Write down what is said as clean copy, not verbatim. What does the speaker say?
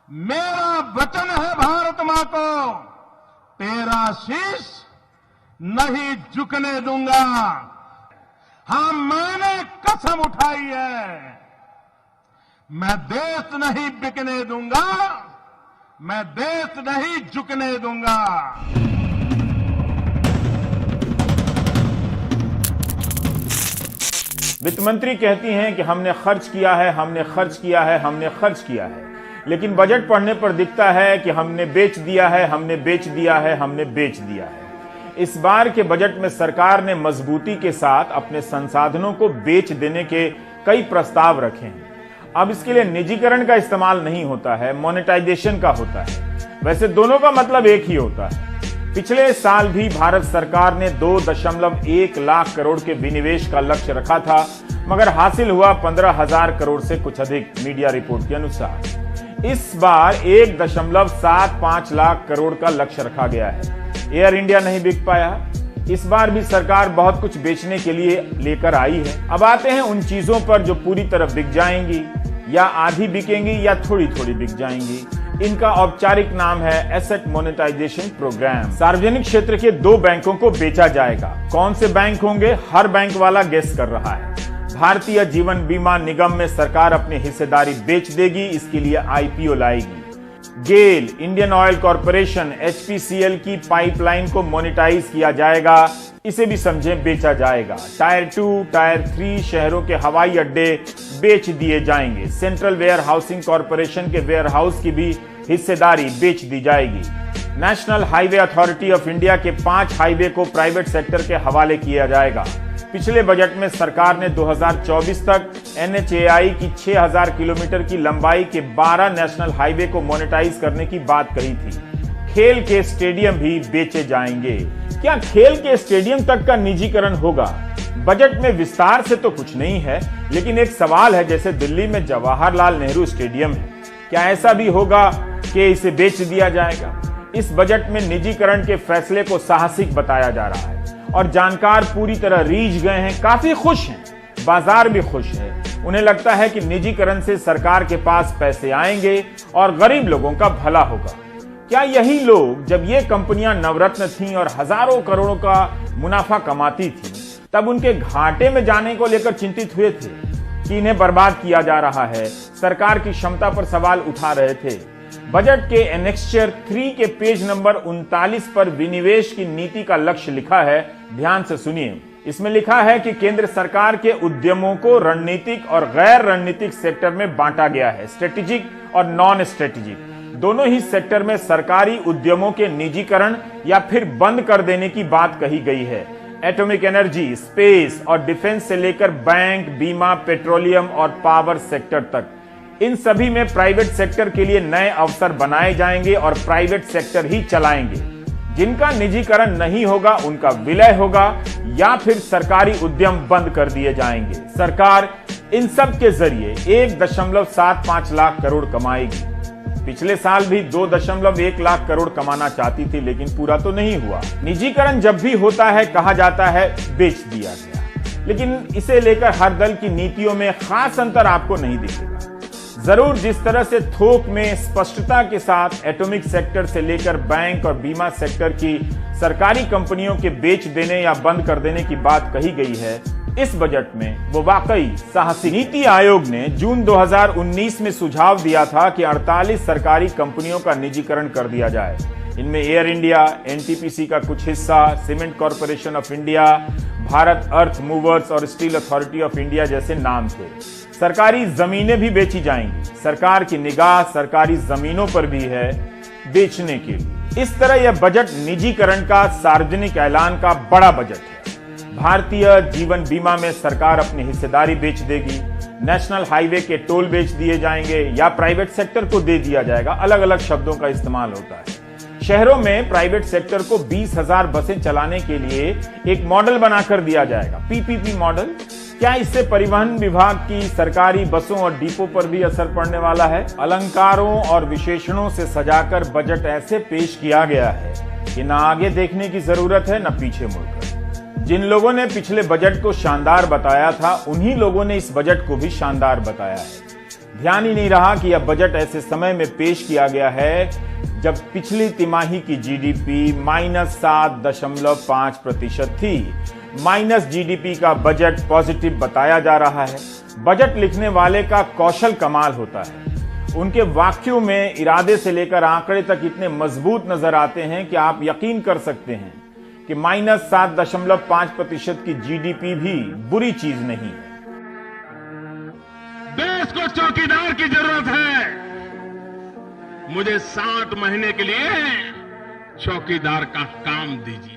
मेरा वचन है भारत मां को, तेरा शीश नहीं झुकने दूंगा। हां, मैंने कसम उठाई है, मैं देश नहीं बिकने दूंगा, मैं देश नहीं झुकने दूंगा। वित्त मंत्री कहती हैं कि हमने खर्च किया है, हमने खर्च किया है, हमने खर्च किया है, लेकिन बजट पढ़ने पर दिखता है कि हमने बेच दिया है, हमने बेच दिया है, हमने बेच दिया है। इस बार के बजट में सरकार ने मजबूती के साथ अपने संसाधनों को बेच देने के कई प्रस्ताव रखे हैं। अब इसके लिए निजीकरण का इस्तेमाल नहीं होता है, मोनेटाइजेशन का होता है। वैसे दोनों का मतलब एक ही होता है। पिछले साल भी भारत सरकार ने 2.1 लाख करोड़ के विनिवेश का लक्ष्य रखा था, मगर हासिल हुआ 15,000 करोड़ से कुछ अधिक, मीडिया रिपोर्ट के अनुसार। इस बार 1.75 लाख करोड़ का लक्ष्य रखा गया है। एयर इंडिया नहीं बिक पाया। इस बार भी सरकार बहुत कुछ बेचने के लिए लेकर आई है। अब आते हैं उन चीजों पर जो पूरी तरह बिक जाएंगी, या आधी बिकेंगी, या थोड़ी थोड़ी बिक जाएंगी। इनका औपचारिक नाम है एसेट मोनेटाइजेशन प्रोग्राम। सार्वजनिक क्षेत्र के 2 बैंकों को बेचा जाएगा। कौन से बैंक होंगे, हर बैंक वाला गेस कर रहा है। भारतीय जीवन बीमा निगम में सरकार अपनी हिस्सेदारी बेच देगी, इसके लिए आईपीओ लाएगी। गेल, इंडियन ऑयल कॉर्पोरेशन, एचपीसीएल की पाइपलाइन को मोनेटाइज किया जाएगा, इसे भी समझें बेचा जाएगा। टायर 2, टायर 3 शहरों के हवाई अड्डे बेच दिए जाएंगे। सेंट्रल वेयर हाउसिंग कॉर्पोरेशन के वेयर हाउस की भी हिस्सेदारी बेच दी जाएगी। National highway authority of India के 5 हाईवे को प्राइवेट सेक्टर के हवाले किया जाएगा। पिछले बजट में सरकार ने 2024 तक एनएचएआई की 6000 किलोमीटर की लंबाई के 12 नेशनल हाईवे को मोनेटाइज करने की बात कही थी। खेल के स्टेडियम भी बेचे जाएंगे। क्या खेल के स्टेडियम तक का निजीकरण होगा? बजट में विस्तार से तो कुछ नहीं है, लेकिन एक सवाल है, जैसे दिल्ली में जवाहरलाल नेहरू स्टेडियम है, क्या ऐसा भी होगा कि इसे बेच दिया जाएगा? इस बजट में निजीकरण के फैसले को साहसिक बताया जा रहा है और जानकार पूरी तरह रीझ गए हैं, काफी खुश हैं, बाजार भी खुश है। उन्हें लगता है कि निजीकरण से सरकार के पास पैसे आएंगे और गरीब लोगों का भला होगा। क्या यही लोग, जब ये कंपनियां नवरत्न थीं और हजारों करोड़ों का मुनाफा कमाती थीं, तब उनके घाटे में जाने को लेकर चिंतित हुए थे कि इन्हें बर्बाद किया जा रहा है, सरकार की क्षमता पर सवाल उठा रहे थे? बजट के एनेक्स्चर 3 के पेज नंबर 39 पर विनिवेश की नीति का लक्ष्य लिखा है। ध्यान से सुनिए। इसमें लिखा है कि केंद्र सरकार के उद्यमों को रणनीतिक और गैर रणनीतिक सेक्टर में बांटा गया है। स्ट्रेटेजिक और नॉन स्ट्रेटेजिक दोनों ही सेक्टर में सरकारी उद्यमों के निजीकरण या फिर बंद कर देने की बात कही गई है। एटॉमिक एनर्जी, स्पेस और डिफेंस से लेकर बैंक, बीमा, पेट्रोलियम और पावर सेक्टर तक, इन सभी में प्राइवेट सेक्टर के लिए नए अवसर बनाए जाएंगे और प्राइवेट सेक्टर ही चलाएंगे। जिनका निजीकरण नहीं होगा उनका विलय होगा या फिर सरकारी उद्यम बंद कर दिए जाएंगे। सरकार इन सब के जरिए 1.75 लाख करोड़ कमाएगी। पिछले साल भी 2.1 लाख करोड़ कमाना चाहती थी, लेकिन पूरा तो नहीं हुआ। निजीकरण जब भी होता है कहा जाता है बेच दिया गया, लेकिन इसे लेकर हर दल की नीतियों में खास अंतर आपको नहीं दिखेगा। जरूर जिस तरह से थोक में स्पष्टता के साथ एटॉमिक सेक्टर से लेकर बैंक और बीमा सेक्टर की सरकारी कंपनियों के बेच देने या बंद कर देने की बात कही गई है, इस बजट में वो वाकई साहसी। नीति आयोग ने जून 2019 में सुझाव दिया था कि 48 सरकारी कंपनियों का निजीकरण कर दिया जाए। इनमें एयर इंडिया, एनटीपीसी का कुछ हिस्सा, cement corporation of India, Bharat earth movers और स्टील अथॉरिटी ऑफ इंडिया जैसे नाम थे। सरकारी जमीनें भी बेची जाएंगी। सरकार की निगाह सरकारी जमीनों पर भी है बेचने के लिए। इस तरह यह बजट निजीकरण का सार्वजनिक ऐलान का बड़ा बजट है। भारतीय जीवन बीमा में सरकार अपनी हिस्सेदारी बेच देगी। नेशनल हाईवे के टोल बेच दिए जाएंगे या प्राइवेट सेक्टर को दे दिया जाएगा। अलग अलग शब्दों का इस्तेमाल होता है। शहरों में प्राइवेट सेक्टर को 20,000 बसें चलाने के लिए एक मॉडल बनाकर दिया जाएगा, पीपीपी मॉडल। क्या इससे परिवहन विभाग की सरकारी बसों और डिपो पर भी असर पड़ने वाला है? अलंकारों और विशेषणों से सजाकर बजट ऐसे पेश किया गया है कि न आगे देखने की जरूरत है न पीछे मुड़कर। जिन लोगों ने पिछले बजट को शानदार बताया था, उन्हीं लोगों ने इस बजट को भी शानदार बताया है। ध्यान ही नहीं रहा कि यह बजट ऐसे समय में पेश किया गया है जब पिछली तिमाही की जीडीपी -7.5% थी। माइनस जीडीपी का बजट पॉजिटिव बताया जा रहा है। बजट लिखने वाले का कौशल कमाल होता है। उनके वाक्यों में इरादे से लेकर आंकड़े तक इतने मजबूत नजर आते हैं कि आप यकीन कर सकते हैं कि -7.5% की जीडीपी भी बुरी चीज नहीं है। देश को चौकीदार की जरूरत है। मुझे 60 महीने के लिए चौकीदार का काम दीजिए।